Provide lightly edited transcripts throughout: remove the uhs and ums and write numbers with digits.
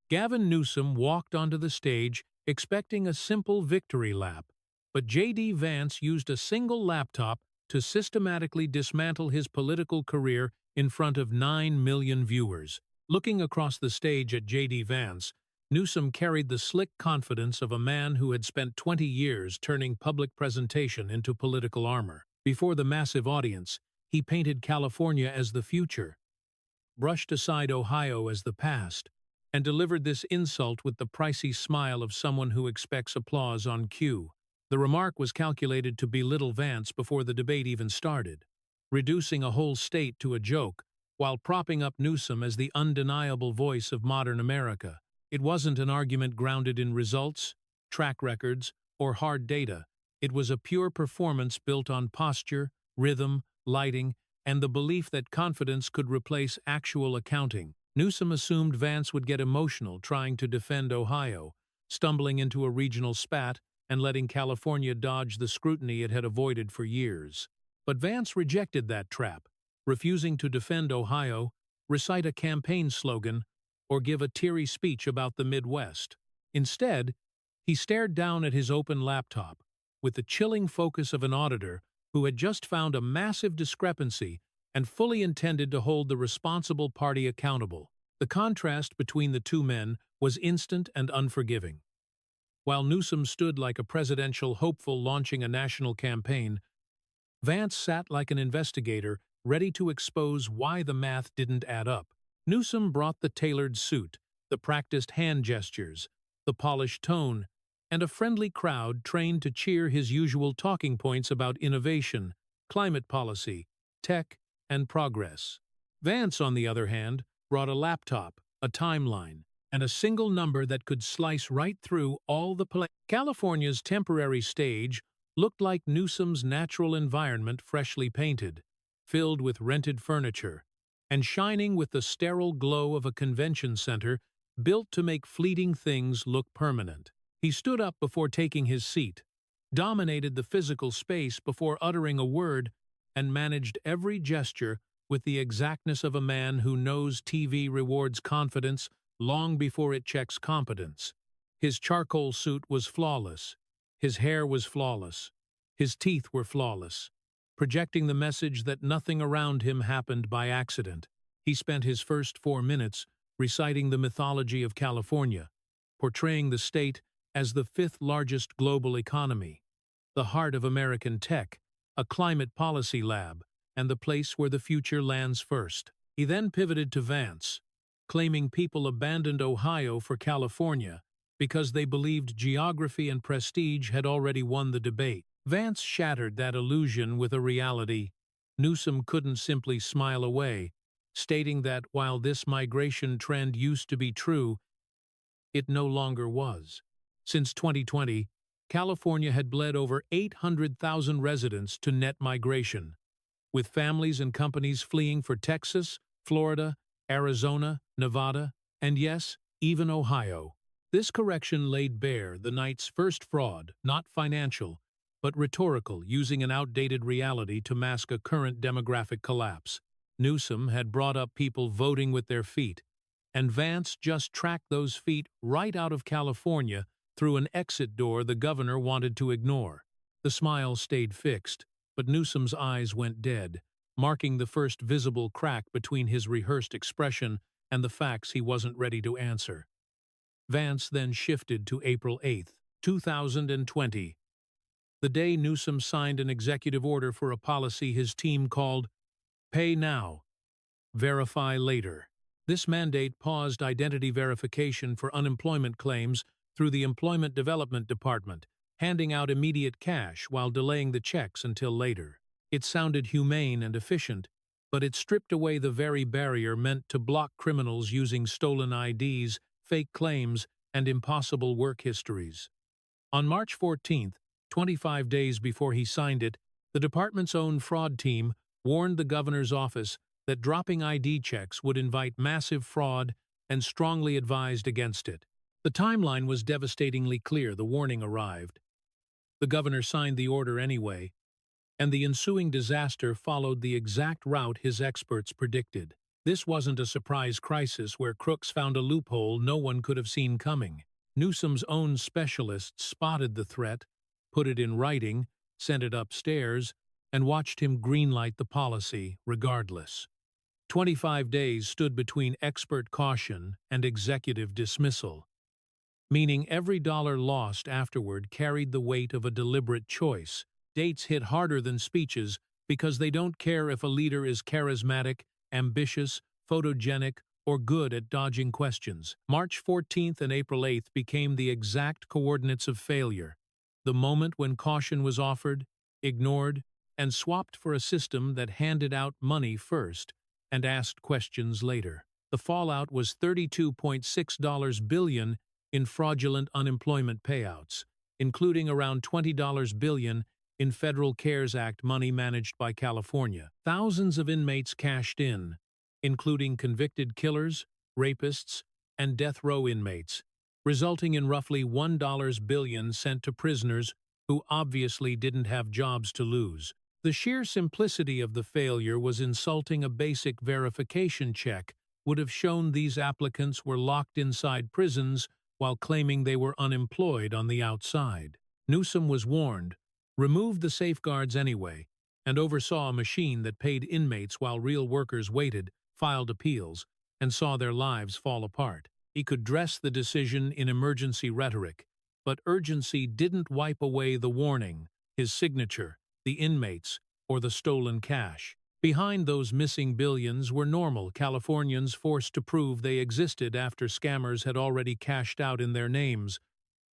Gavin Newsom walked onto the stage expecting a simple victory lap, but J.D. Vance used a single laptop to systematically dismantle his political career in front of 9 million viewers. Looking across the stage at J.D. Vance, Newsom carried the slick confidence of a man who had spent 20 years turning public presentation into political armor. Before the massive audience, he painted California as the future, brushed aside Ohio as the past, and delivered this insult with the pricey smile of someone who expects applause on cue. The remark was calculated to belittle Vance before the debate even started, reducing a whole state to a joke, while propping up Newsom as the undeniable voice of modern America. It wasn't an argument grounded in results, track records, or hard data. It was a pure performance built on posture, rhythm, lighting, and the belief that confidence could replace actual accounting. Newsom assumed Vance would get emotional trying to defend Ohio, stumbling into a regional spat and letting California dodge the scrutiny it had avoided for years. But Vance rejected that trap, refusing to defend Ohio, recite a campaign slogan, or give a teary speech about the Midwest. Instead, he stared down at his open laptop, with the chilling focus of an auditor who had just found a massive discrepancy and fully intended to hold the responsible party accountable. The contrast between the two men was instant and unforgiving. While Newsom stood like a presidential hopeful launching a national campaign, Vance sat like an investigator ready to expose why the math didn't add up. Newsom brought the tailored suit, the practiced hand gestures, the polished tone, and a friendly crowd trained to cheer his usual talking points about innovation, climate policy, tech, and progress. Vance, on the other hand, brought a laptop, a timeline, and a single number that could slice right through all the California's temporary stage looked like Newsom's natural environment freshly painted, filled with rented furniture, and shining with the sterile glow of a convention center built to make fleeting things look permanent. He stood up before taking his seat, dominated the physical space before uttering a word, and managed every gesture with the exactness of a man who knows TV rewards confidence long before it checks competence. His charcoal suit was flawless. His hair was flawless. His teeth were flawless, projecting the message that nothing around him happened by accident. He spent his first 4 minutes reciting the mythology of California, portraying the state as the 5th largest global economy, the heart of American tech, a climate policy lab, and the place where the future lands first. He then pivoted to Vance, claiming people abandoned Ohio for California because they believed geography and prestige had already won the debate. Vance shattered that illusion with a reality. Newsom couldn't simply smile away, stating that while this migration trend used to be true, it no longer was. Since 2020, California had bled over 800,000 residents to net migration, with families and companies fleeing for Texas, Florida, Arizona, Nevada, and yes, even Ohio. This correction laid bare the night's first fraud, not financial, but rhetorical, using an outdated reality to mask a current demographic collapse. Newsom had brought up people voting with their feet, and Vance just tracked those feet right out of California through an exit door the governor wanted to ignore. The smile stayed fixed, but Newsom's eyes went dead, marking the first visible crack between his rehearsed expression and the facts he wasn't ready to answer. Vance then shifted to April 8, 2020, the day Newsom signed an executive order for a policy his team called Pay Now, Verify Later. This mandate paused identity verification for unemployment claims through the Employment Development Department, handing out immediate cash while delaying the checks until later. It sounded humane and efficient, but it stripped away the very barrier meant to block criminals using stolen IDs, fake claims, and impossible work histories. On March 14th, 25 days before he signed it, the department's own fraud team warned the governor's office that dropping ID checks would invite massive fraud and strongly advised against it. The timeline was devastatingly clear. The warning arrived. The governor signed the order anyway, and the ensuing disaster followed the exact route his experts predicted. This wasn't a surprise crisis where crooks found a loophole no one could have seen coming. Newsom's own specialists spotted the threat, put it in writing, sent it upstairs, and watched him greenlight the policy regardless. 25 days stood between expert caution and executive dismissal, meaning every dollar lost afterward carried the weight of a deliberate choice. Dates hit harder than speeches because they don't care if a leader is charismatic, ambitious, photogenic, or good at dodging questions. March 14th and April 8th became the exact coordinates of failure, the moment when caution was offered, ignored, and swapped for a system that handed out money first and asked questions later. The fallout was $32.6 billion in fraudulent unemployment payouts, including around $20 billion in Federal CARES Act money managed by California. Thousands of inmates cashed in, including convicted killers, rapists, and death row inmates, resulting in roughly $1 billion sent to prisoners who obviously didn't have jobs to lose. The sheer simplicity of the failure was insulting. A basic verification check would have shown these applicants were locked inside prisons while claiming they were unemployed on the outside. Newsom was warned, removed the safeguards anyway, and oversaw a machine that paid inmates while real workers waited, filed appeals, and saw their lives fall apart. He could dress the decision in emergency rhetoric, but urgency didn't wipe away the warning, his signature, the inmates, or the stolen cash. Behind those missing billions were normal Californians forced to prove they existed after scammers had already cashed out in their names,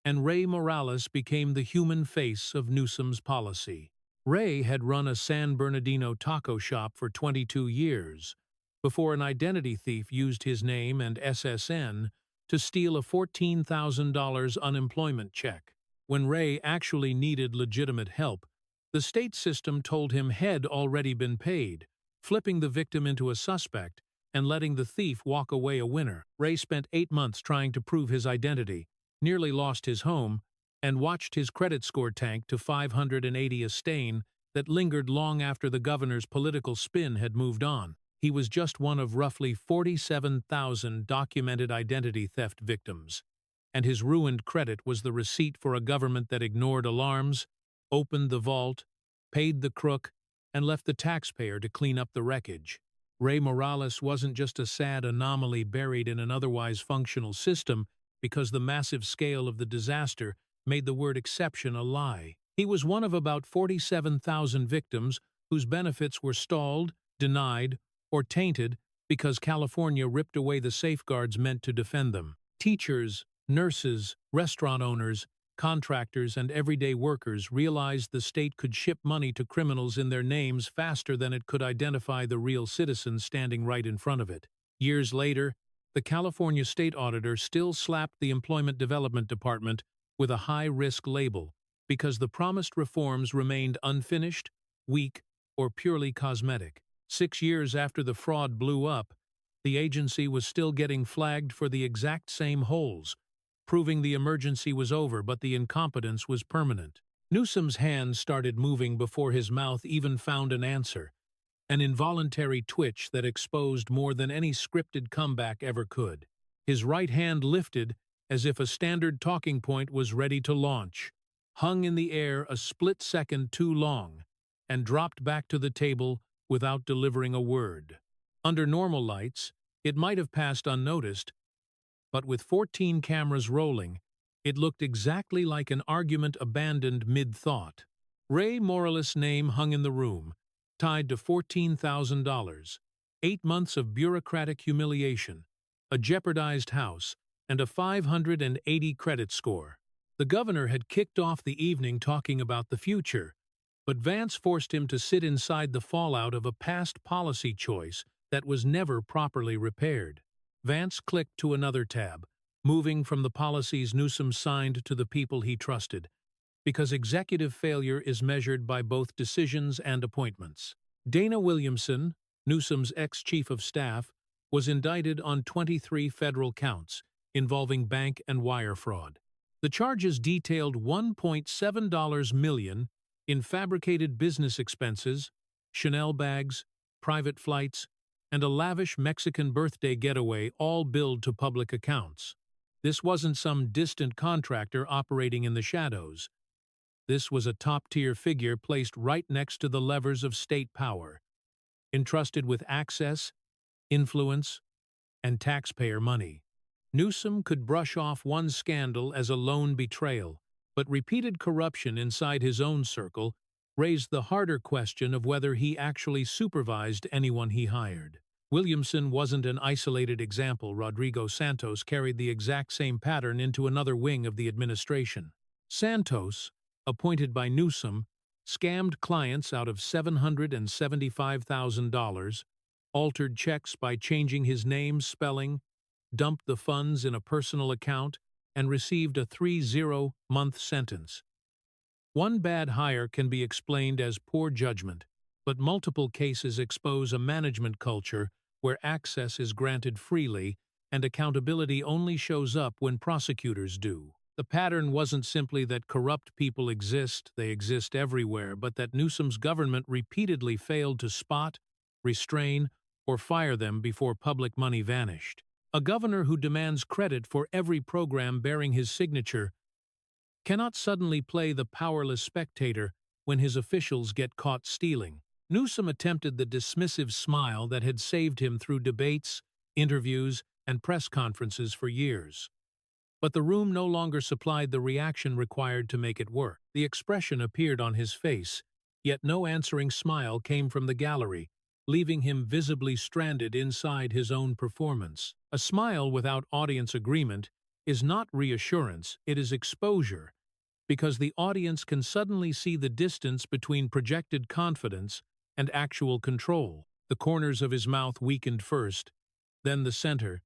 and Ray Morales became the human face of Newsom's policy. Ray had run a San Bernardino taco shop for 22 years, before an identity thief used his name and SSN to steal a $14,000 unemployment check. When Ray actually needed legitimate help, the state system told him had already been paid, flipping the victim into a suspect and letting the thief walk away a winner. Ray spent 8 months trying to prove his identity, nearly lost his home, and watched his credit score tank to 580, a stain that lingered long after the governor's political spin had moved on. He was just one of roughly 47,000 documented identity theft victims, and his ruined credit was the receipt for a government that ignored alarms, opened the vault, paid the crook, and left the taxpayer to clean up the wreckage. Ray Morales wasn't just a sad anomaly buried in an otherwise functional system because the massive scale of the disaster made the word exception a lie. He was one of about 47,000 victims whose benefits were stalled, denied, or tainted because California ripped away the safeguards meant to defend them. Teachers, nurses, restaurant owners, contractors, and everyday workers realized the state could ship money to criminals in their names faster than it could identify the real citizens standing right in front of it. Years later, the California state auditor still slapped the Employment Development Department with a high-risk label because the promised reforms remained unfinished, weak, or purely cosmetic. 6 years after the fraud blew up, the agency was still getting flagged for the exact same holes, proving the emergency was over but the incompetence was permanent. Newsom's hands started moving before his mouth even found an answer, an involuntary twitch that exposed more than any scripted comeback ever could. His right hand lifted as if a standard talking point was ready to launch, hung in the air a split second too long, and dropped back to the table without delivering a word. Under normal lights, it might have passed unnoticed, but with 14 cameras rolling, it looked exactly like an argument abandoned mid-thought. Ray Morales' name hung in the room, tied to $14,000, 8 months of bureaucratic humiliation, a jeopardized house, and a 580 credit score. The governor had kicked off the evening talking about the future, but Vance forced him to sit inside the fallout of a past policy choice that was never properly repaired. Vance clicked to another tab, moving from the policies Newsom signed to the people he trusted, because executive failure is measured by both decisions and appointments. Dana Williamson, Newsom's ex-chief of staff, was indicted on 23 federal counts involving bank and wire fraud. The charges detailed $1.7 million in fabricated business expenses, Chanel bags, private flights, and a lavish Mexican birthday getaway all billed to public accounts. This wasn't some distant contractor operating in the shadows. This was a top-tier figure placed right next to the levers of state power, entrusted with access, influence, and taxpayer money. Newsom could brush off one scandal as a lone betrayal, but repeated corruption inside his own circle raised the harder question of whether he actually supervised anyone he hired. Williamson wasn't an isolated example. Rodrigo Santos carried the exact same pattern into another wing of the administration. Santos, appointed by Newsom, scammed clients out of $775,000, altered checks by changing his name's spelling, dumped the funds in a personal account, and received a 30-month sentence. One bad hire can be explained as poor judgment, but multiple cases expose a management culture where access is granted freely and accountability only shows up when prosecutors do. The pattern wasn't simply that corrupt people exist, they exist everywhere, but that Newsom's government repeatedly failed to spot, restrain, or fire them before public money vanished. A governor who demands credit for every program bearing his signature cannot suddenly play the powerless spectator when his officials get caught stealing. Newsom attempted the dismissive smile that had saved him through debates, interviews, and press conferences for years. But the room no longer supplied the reaction required to make it work. The expression appeared on his face, yet no answering smile came from the gallery, leaving him visibly stranded inside his own performance. A smile without audience agreement is not reassurance, it is exposure, because the audience can suddenly see the distance between projected confidence and actual control. The corners of his mouth weakened first, then the center,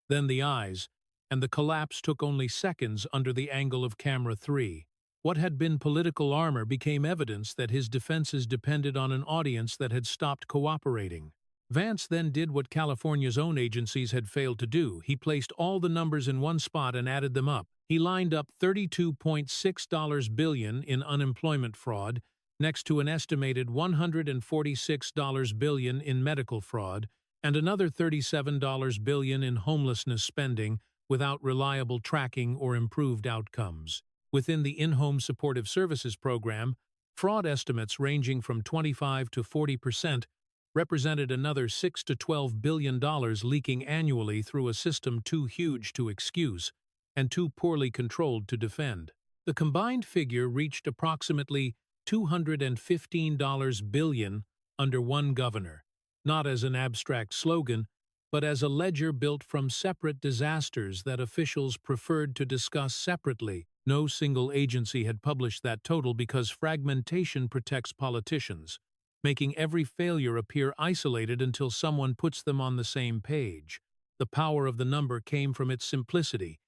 then the eyes, and the collapse took only seconds under the angle of camera 3. What had been political armor became evidence that his defenses depended on an audience that had stopped cooperating. Vance then did what California's own agencies had failed to do. He placed all the numbers in one spot and added them up. He lined up $32.6 billion in unemployment fraud next to an estimated $146 billion in medical fraud and another $37 billion in homelessness spending without reliable tracking or improved outcomes. Within the in-home supportive services program, fraud estimates ranging from 25 to 40% represented another $6 to $12 billion leaking annually through a system too huge to excuse and too poorly controlled to defend. The combined figure reached approximately $215 billion under one governor, not as an abstract slogan, but as a ledger built from separate disasters that officials preferred to discuss separately. No single agency had published that total because fragmentation protects politicians, making every failure appear isolated until someone puts them on the same page. The power of the number came from its simplicity.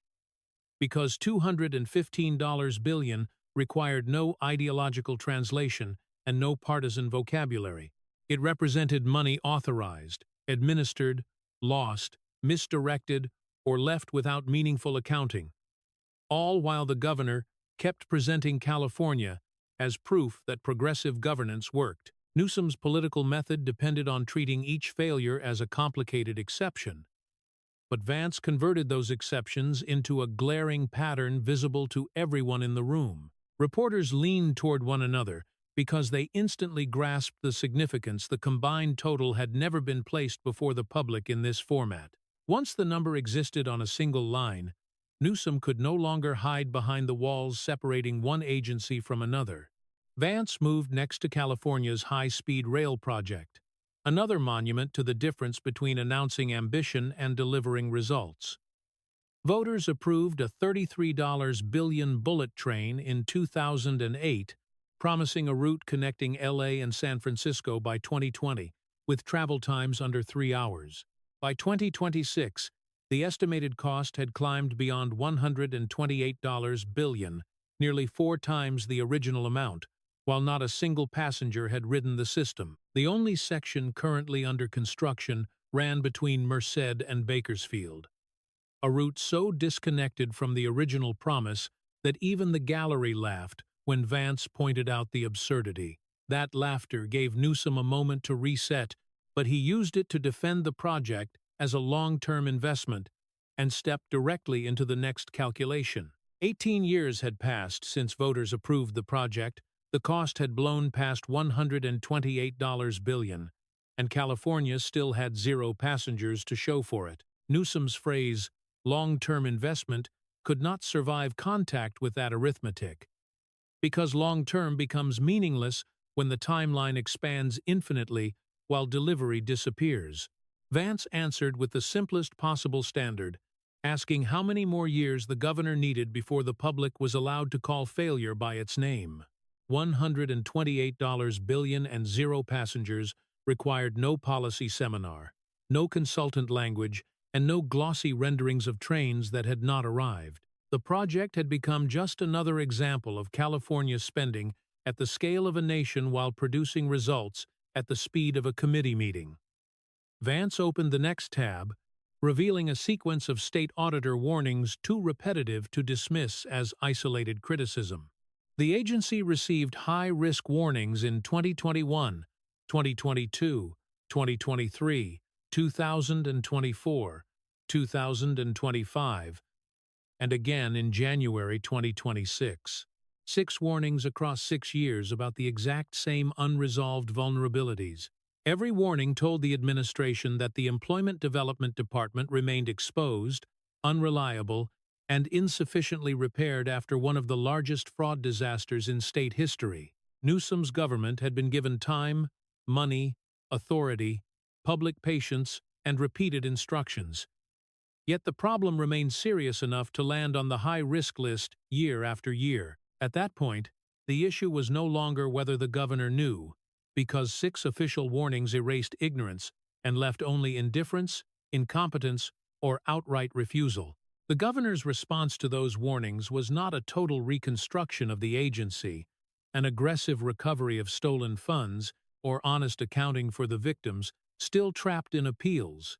Because $215 billion required no ideological translation and no partisan vocabulary. It represented money authorized, administered, lost, misdirected, or left without meaningful accounting, all while the governor kept presenting California as proof that progressive governance worked. Newsom's political method depended on treating each failure as a complicated exception, but Vance converted those exceptions into a glaring pattern visible to everyone in the room. Reporters leaned toward one another because they instantly grasped the significance. The combined total had never been placed before the public in this format. Once the number existed on a single line, Newsom could no longer hide behind the walls separating one agency from another. Vance moved next to California's high-speed rail project, another monument to the difference between announcing ambition and delivering results. Voters approved a $33 billion bullet train in 2008, promising a route connecting LA and San Francisco by 2020, with travel times under 3 hours. By 2026, the estimated cost had climbed beyond $128 billion, nearly 4 times the original amount, while not a single passenger had ridden the system. The only section currently under construction ran between Merced and Bakersfield, a route so disconnected from the original promise that even the gallery laughed when Vance pointed out the absurdity. That laughter gave Newsom a moment to reset, but he used it to defend the project as a long-term investment and stepped directly into the next calculation. 18 years had passed since voters approved the project. The cost had blown past $128 billion, and California still had zero passengers to show for it. Newsom's phrase, long-term investment, could not survive contact with that arithmetic, because long-term becomes meaningless when the timeline expands infinitely while delivery disappears. Vance answered with the simplest possible standard, asking how many more years the governor needed before the public was allowed to call failure by its name. $128 billion and zero passengers required no policy seminar, no consultant language, and no glossy renderings of trains that had not arrived. The project had become just another example of California's spending at the scale of a nation while producing results at the speed of a committee meeting. Vance opened the next tab, revealing a sequence of state auditor warnings too repetitive to dismiss as isolated criticism. The agency received high-risk warnings in 2021, 2022, 2023, 2024, 2025, and again in January 2026. 6 warnings across 6 years about the exact same unresolved vulnerabilities. Every warning told the administration that the Employment Development Department remained exposed, unreliable, and insufficiently repaired after one of the largest fraud disasters in state history. Newsom's government had been given time, money, authority, public patience, and repeated instructions. Yet the problem remained serious enough to land on the high-risk list year after year. At that point, the issue was no longer whether the governor knew, because 6 official warnings erased ignorance and left only indifference, incompetence, or outright refusal. The governor's response to those warnings was not a total reconstruction of the agency, an aggressive recovery of stolen funds, or honest accounting for the victims still trapped in appeals.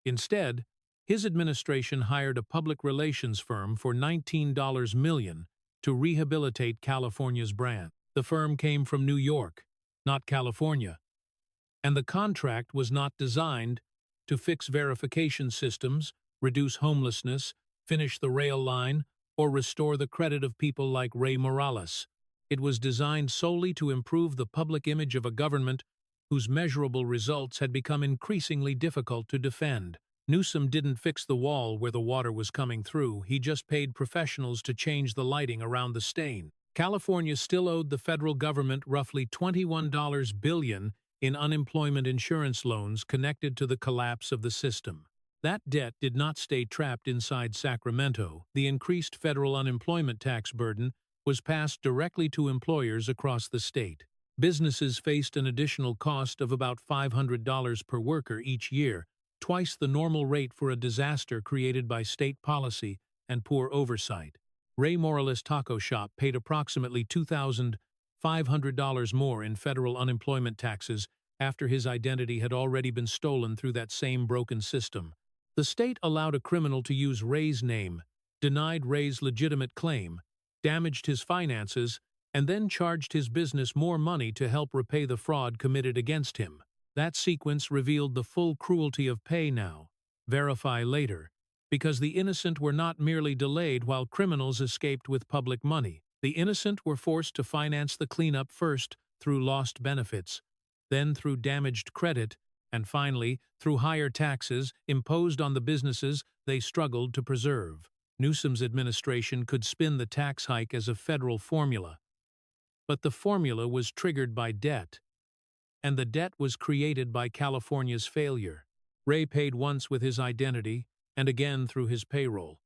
Instead, his administration hired a public relations firm for $19 million to rehabilitate California's brand. The firm came from New York, not California, and the contract was not designed to fix verification systems, reduce homelessness, finish the rail line, or restore the credit of people like Ray Morales. It was designed solely to improve the public image of a government whose measurable results had become increasingly difficult to defend. Newsom didn't fix the wall where the water was coming through, he just paid professionals to change the lighting around the stain. California still owed the federal government roughly $21 billion in unemployment insurance loans connected to the collapse of the system. That debt did not stay trapped inside Sacramento. The increased federal unemployment tax burden was passed directly to employers across the state. Businesses faced an additional cost of about $500 per worker each year, twice the normal rate for a disaster created by state policy and poor oversight. Ray Morales' taco shop paid approximately $2,500 more in federal unemployment taxes after his identity had already been stolen through that same broken system. The state allowed a criminal to use Ray's name, denied Ray's legitimate claim, damaged his finances, and then charged his business more money to help repay the fraud committed against him. That sequence revealed the full cruelty of pay now, verify later, because the innocent were not merely delayed while criminals escaped with public money. The innocent were forced to finance the cleanup first through lost benefits, then through damaged credit, and finally through higher taxes imposed on the businesses they struggled to preserve. Newsom's administration could spin the tax hike as a federal formula, but the formula was triggered by debt, and the debt was created by California's failure. Ray paid once with his identity and again through his payroll,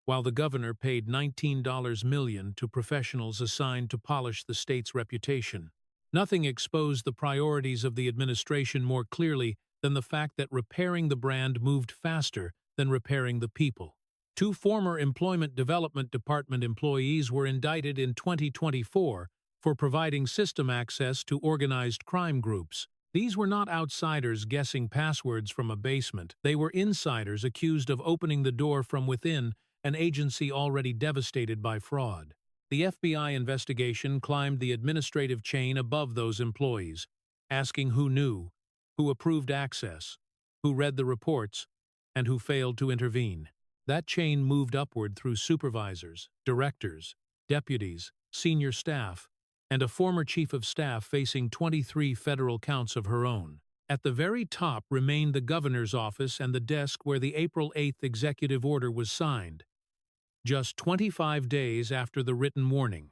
while the governor paid $19 million to professionals assigned to polish the state's reputation. Nothing exposed the priorities of the administration more clearly than the fact that repairing the brand moved faster than repairing the people. 2 former Employment Development Department employees were indicted in 2024 for providing system access to organized crime groups. These were not outsiders guessing passwords from a basement. They were insiders accused of opening the door from within an agency already devastated by fraud. The FBI investigation climbed the administrative chain above those employees, asking who knew, who approved access, who read the reports, and who failed to intervene. That chain moved upward through supervisors, directors, deputies, senior staff, and a former chief of staff facing 23 federal counts of her own. At the very top remained the governor's office and the desk where the April 8th executive order was signed, just 25 days after the written warning.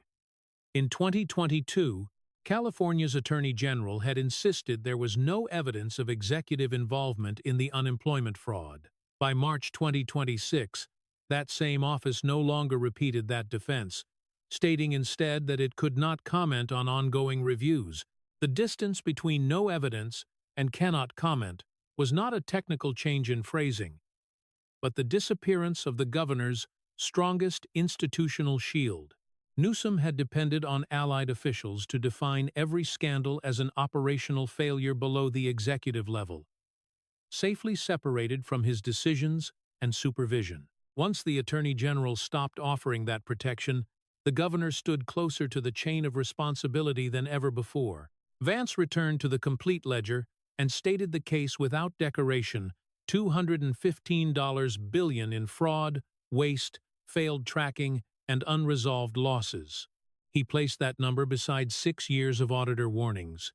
In 2022, California's Attorney General had insisted there was no evidence of executive involvement in the unemployment fraud. By March 2026, that same office no longer repeated that defense, stating instead that it could not comment on ongoing reviews. The distance between no evidence and cannot comment was not a technical change in phrasing, but the disappearance of the governor's strongest institutional shield. Newsom had depended on allied officials to define every scandal as an operational failure below the executive level, safely separated from his decisions and supervision. Once the Attorney General stopped offering that protection, the governor stood closer to the chain of responsibility than ever before. Vance returned to the complete ledger and stated the case without decoration: $215 billion in fraud, waste, failed tracking, and unresolved losses. He placed that number beside 6 years of auditor warnings,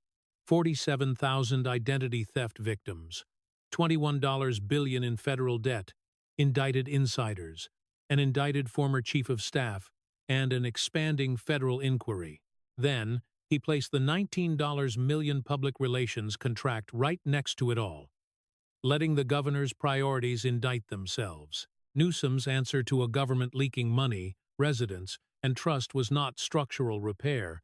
47,000 identity theft victims, $21 billion in federal debt, indicted insiders, an indicted former chief of staff, and an expanding federal inquiry. Then, he placed the $19 million public relations contract right next to it all, letting the governor's priorities indict themselves. Newsom's answer to a government leaking money, residents, and trust was not structural repair,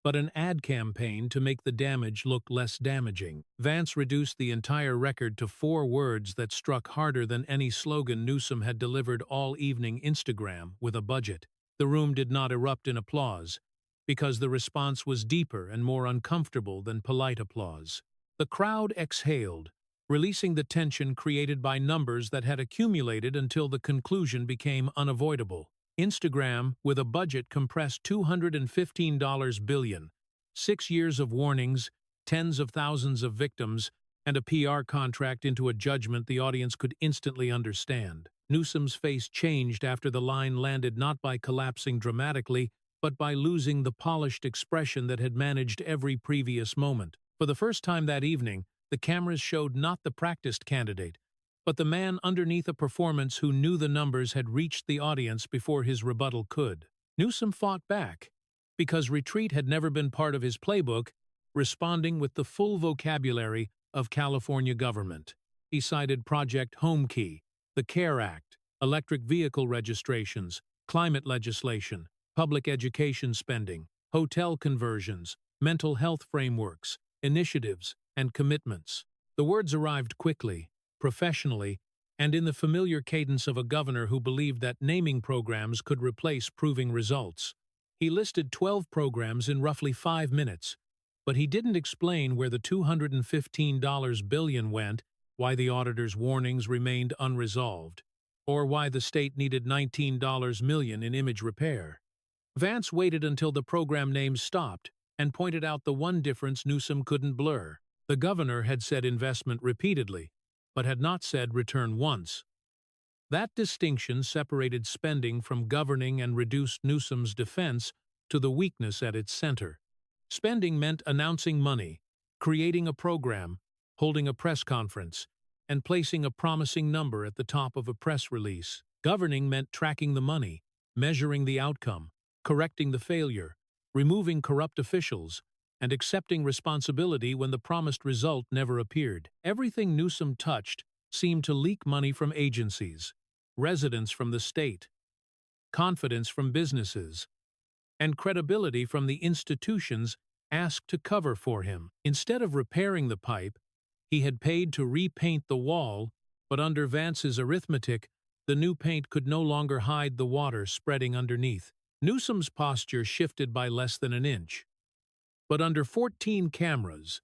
but an ad campaign to make the damage look less damaging. Vance reduced the entire record to 4 words that struck harder than any slogan Newsom had delivered all evening: Instagram with a budget. The room did not erupt in applause, because the response was deeper and more uncomfortable than polite applause. The crowd exhaled, releasing the tension created by numbers that had accumulated until the conclusion became unavoidable. Instagram, with a budget, compressed $215 billion, 6 years of warnings, tens of thousands of victims, and a PR contract into a judgment the audience could instantly understand. Newsom's face changed after the line landed, not by collapsing dramatically, but by losing the polished expression that had managed every previous moment. For the first time that evening, the cameras showed not the practiced candidate, but the man underneath a performance who knew the numbers had reached the audience before his rebuttal could. Newsom fought back, because retreat had never been part of his playbook, responding with the full vocabulary of California government. He cited Project Homekey, the CARE Act, electric vehicle registrations, climate legislation, public education spending, hotel conversions, mental health frameworks, initiatives, and commitments. The words arrived quickly, professionally, and in the familiar cadence of a governor who believed that naming programs could replace proving results. He listed 12 programs in roughly 5 minutes, but he didn't explain where the $215 billion went, why the auditor's warnings remained unresolved, or why the state needed $19 million in image repair. Vance waited until the program names stopped and pointed out the one difference Newsom couldn't blur. The governor had said investment repeatedly, but had not said return once. That distinction separated spending from governing and reduced Newsom's defense to the weakness at its center. Spending meant announcing money, creating a program, holding a press conference, and placing a promising number at the top of a press release. Governing meant tracking the money, measuring the outcome, correcting the failure, removing corrupt officials, and accepting responsibility when the promised result never appeared. Everything Newsom touched seemed to leak money from agencies, residents from the state, confidence from businesses, and credibility from the institutions asked to cover for him. Instead of repairing the pipe, he had paid to repaint the wall, but under Vance's arithmetic, the new paint could no longer hide the water spreading underneath. Newsom's posture shifted by less than an inch. But under 14 cameras,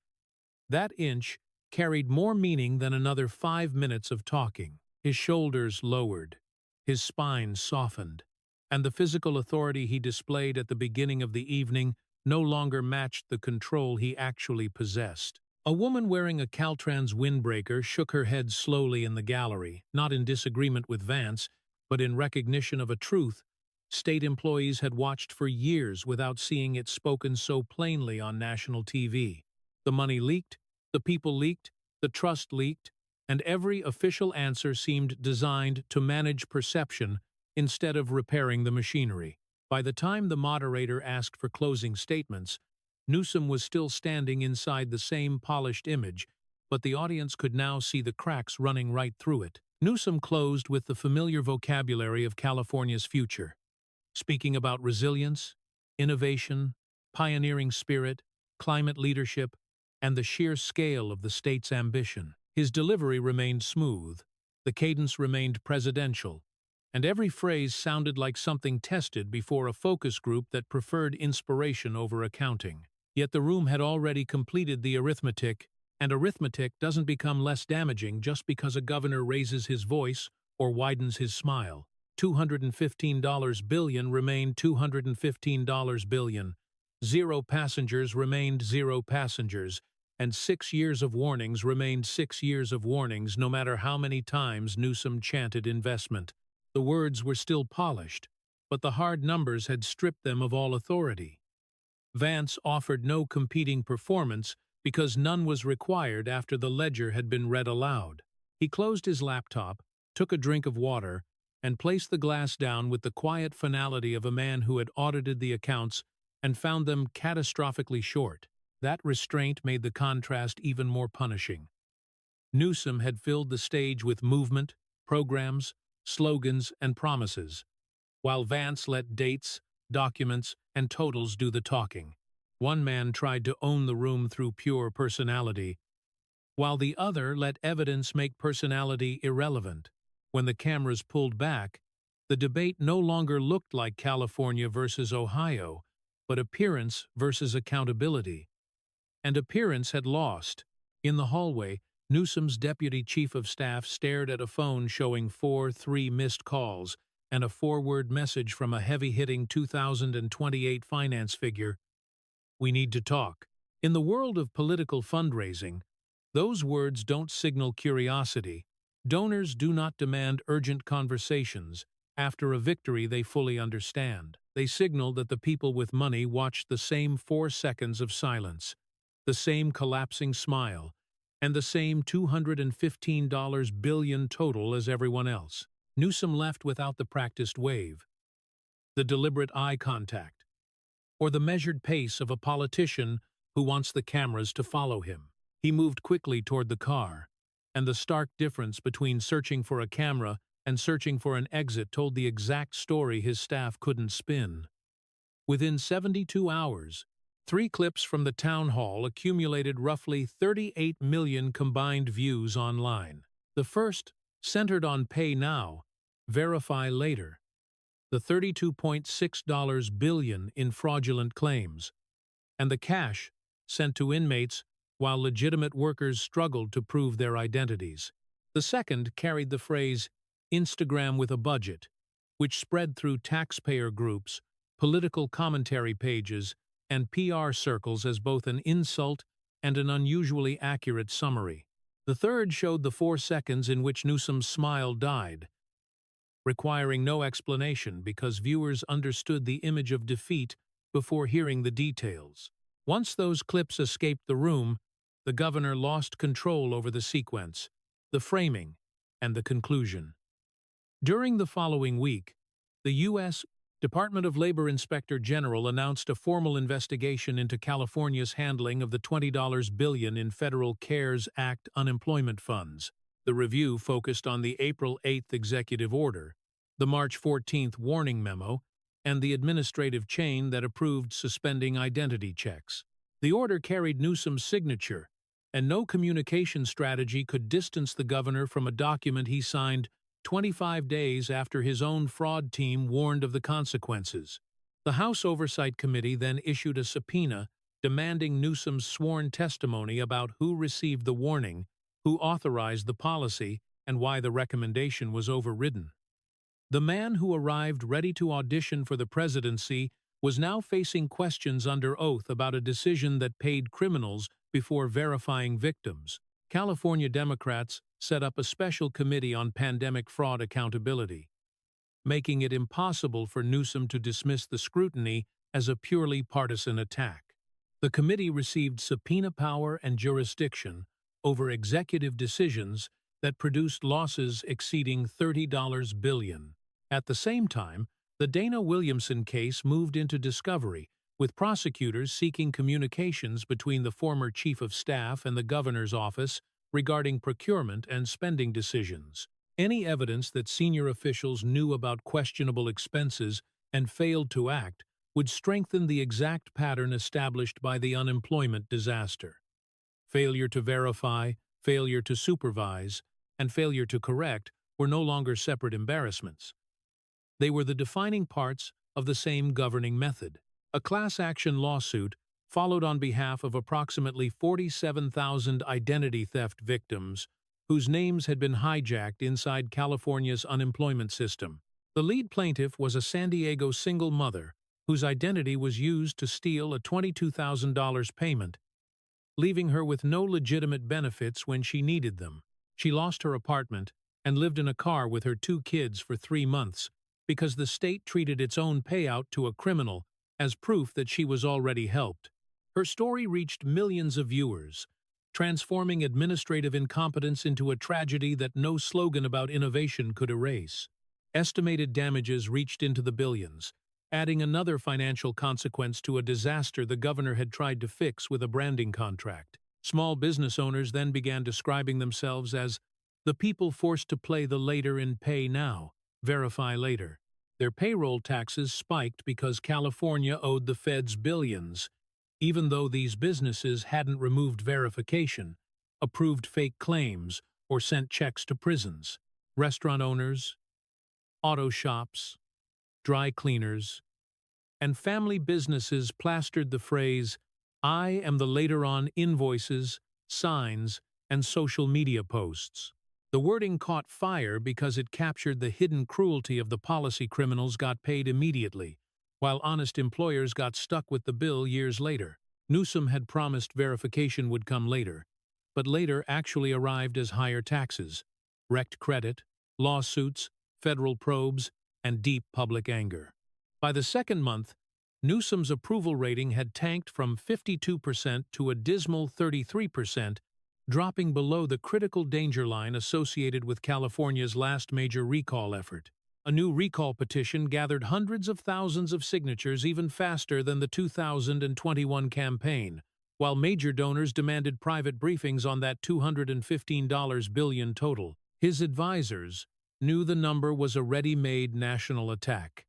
that inch carried more meaning than another 5 minutes of talking. His shoulders lowered, his spine softened, and the physical authority he displayed at the beginning of the evening no longer matched the control he actually possessed. A woman wearing a Caltrans windbreaker shook her head slowly in the gallery, not in disagreement with Vance, but in recognition of a truth state employees had watched for years without seeing it spoken so plainly on national TV. The money leaked, the people leaked, the trust leaked, and every official answer seemed designed to manage perception instead of repairing the machinery. By the time the moderator asked for closing statements, Newsom was still standing inside the same polished image, but the audience could now see the cracks running right through it. Newsom closed with the familiar vocabulary of California's future, speaking about resilience, innovation, pioneering spirit, climate leadership, and the sheer scale of the state's ambition. His delivery remained smooth, the cadence remained presidential, and every phrase sounded like something tested before a focus group that preferred inspiration over accounting. Yet the room had already completed the arithmetic, and arithmetic doesn't become less damaging just because a governor raises his voice or widens his smile. $215 billion remained $215 billion. 0 passengers remained 0 passengers, and 6 years of warnings remained 6 years of warnings no matter how many times Newsom chanted investment. The words were still polished, but the hard numbers had stripped them of all authority. Vance offered no competing performance because none was required after the ledger had been read aloud. He closed his laptop, took a drink of water, and placed the glass down with the quiet finality of a man who had audited the accounts and found them catastrophically short. That restraint made the contrast even more punishing. Newsom had filled the stage with movement, programs, slogans, and promises, while Vance let dates, documents, and totals do the talking. One man tried to own the room through pure personality, while the other let evidence make personality irrelevant. When the cameras pulled back, the debate no longer looked like California versus Ohio, but appearance versus accountability. And appearance had lost. In the hallway, Newsom's deputy chief of staff stared at a phone showing 3 missed calls and a forward message from a heavy-hitting 2028 finance figure. "We need to talk." In the world of political fundraising, those words don't signal curiosity. Donors do not demand urgent conversations. After a victory they fully understand. They signal that the people with money watched the same 4 seconds of silence, the same collapsing smile, and the same $215 billion total as everyone else. Newsom left without the practiced wave, the deliberate eye contact, or the measured pace of a politician who wants the cameras to follow him. He moved quickly toward the car, and the stark difference between searching for a camera and searching for an exit told the exact story his staff couldn't spin. Within 72 hours, 3 clips from the town hall accumulated roughly 38 million combined views online. The first centered on pay now, verify later, the $32.6 billion in fraudulent claims, and the cash sent to inmates while legitimate workers struggled to prove their identities. The second carried the phrase, "Instagram with a budget," which spread through taxpayer groups, political commentary pages, and PR circles as both an insult and an unusually accurate summary. The third showed the 4 seconds in which Newsom's smile died, requiring no explanation because viewers understood the image of defeat before hearing the details. Once those clips escaped the room, the governor lost control over the sequence, the framing, and the conclusion. During the following week, the U.S. Department of Labor Inspector General announced a formal investigation into California's handling of the $20 billion in federal CARES Act unemployment funds. The review focused on the April 8th executive order, the March 14th warning memo, and the administrative chain that approved suspending identity checks. The order carried Newsom's signature, and no communication strategy could distance the governor from a document he signed 25 days after his own fraud team warned of the consequences. The House Oversight Committee then issued a subpoena demanding Newsom's sworn testimony about who received the warning, who authorized the policy, and why the recommendation was overridden. The man who arrived ready to audition for the presidency was now facing questions under oath about a decision that paid criminals before verifying victims. California Democrats set up a special committee on pandemic fraud accountability, making it impossible for Newsom to dismiss the scrutiny as a purely partisan attack. The committee received subpoena power and jurisdiction over executive decisions that produced losses exceeding $30 billion. At the same time, the Dana Williamson case moved into discovery, with prosecutors seeking communications between the former chief of staff and the governor's office regarding procurement and spending decisions. Any evidence that senior officials knew about questionable expenses and failed to act would strengthen the exact pattern established by the unemployment disaster. Failure to verify, failure to supervise, and failure to correct were no longer separate embarrassments. They were the defining parts of the same governing method. A class action lawsuit followed on behalf of approximately 47,000 identity theft victims whose names had been hijacked inside California's unemployment system. The lead plaintiff was a San Diego single mother whose identity was used to steal a $22,000 payment, leaving her with no legitimate benefits when she needed them. She lost her apartment and lived in a car with her 2 kids for 3 months because the state treated its own payout to a criminal as proof that she was already helped. Her story reached millions of viewers, transforming administrative incompetence into a tragedy that no slogan about innovation could erase. Estimated damages reached into the billions, adding another financial consequence to a disaster the governor had tried to fix with a branding contract. Small business owners then began describing themselves as the people forced to play the later in pay now, verify later. Their payroll taxes spiked because California owed the feds billions, even though these businesses hadn't removed verification, approved fake claims, or sent checks to prisons. Restaurant owners, auto shops, dry cleaners, and family businesses plastered the phrase, "I am the later on" invoices, signs, and social media posts. The wording caught fire because it captured the hidden cruelty of the policy criminals got paid immediately, while honest employers got stuck with the bill years later. Newsom had promised verification would come later, but later actually arrived as higher taxes, wrecked credit, lawsuits, federal probes, and deep public anger. By the second month, Newsom's approval rating had tanked from 52% to a dismal 33%, dropping below the critical danger line associated with California's last major recall effort. A new recall petition gathered hundreds of thousands of signatures even faster than the 2021 campaign, while major donors demanded private briefings on that $215 billion total. His advisors knew the number was a ready-made national attack.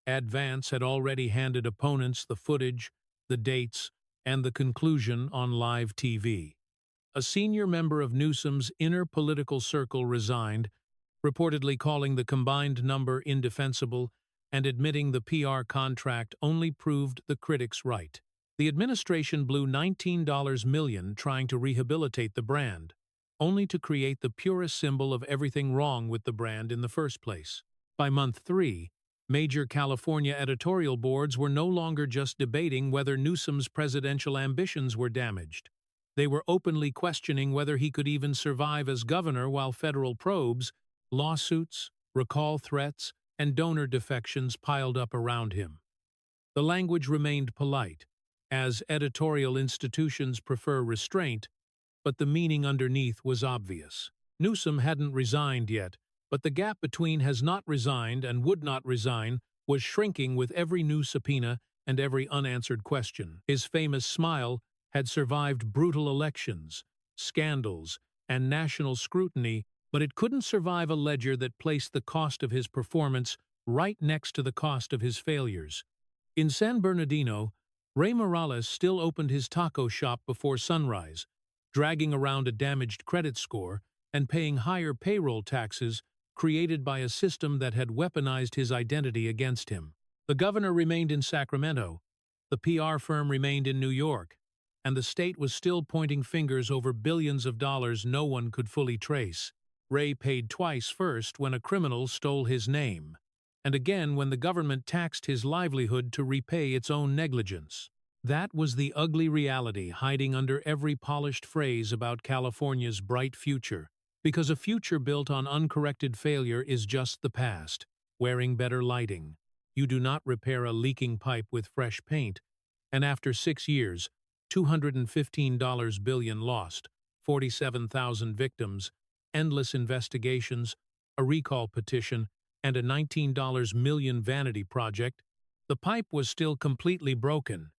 Vance had already handed opponents the footage, the dates, and the conclusion on live TV. A senior member of Newsom's inner political circle resigned, reportedly calling the combined number indefensible and admitting the PR contract only proved the critics right. The administration blew $19 million trying to rehabilitate the brand, only to create the purest symbol of everything wrong with the brand in the first place. By month 3, major California editorial boards were no longer just debating whether Newsom's presidential ambitions were damaged. They were openly questioning whether he could even survive as governor while federal probes, lawsuits, recall threats, and donor defections piled up around him. The language remained polite, as editorial institutions prefer restraint, but the meaning underneath was obvious. Newsom hadn't resigned yet, but the gap between has not resigned and would not resign was shrinking with every new subpoena and every unanswered question. His famous smile had survived brutal elections, scandals, and national scrutiny, but it couldn't survive a ledger that placed the cost of his performance right next to the cost of his failures. In San Bernardino, Ray Morales still opened his taco shop before sunrise, dragging around a damaged credit score and paying higher payroll taxes created by a system that had weaponized his identity against him. The governor remained in Sacramento, the PR firm remained in New York, and the state was still pointing fingers over billions of dollars no one could fully trace. Ray paid twice, first when a criminal stole his name, and again when the government taxed his livelihood to repay its own negligence. That was the ugly reality hiding under every polished phrase about California's bright future, because a future built on uncorrected failure is just the past, wearing better lighting. You do not repair a leaking pipe with fresh paint, and after 6 years, $215 billion lost, 47,000 victims, endless investigations, a recall petition, and a $19 million vanity project, the pipe was still completely broken.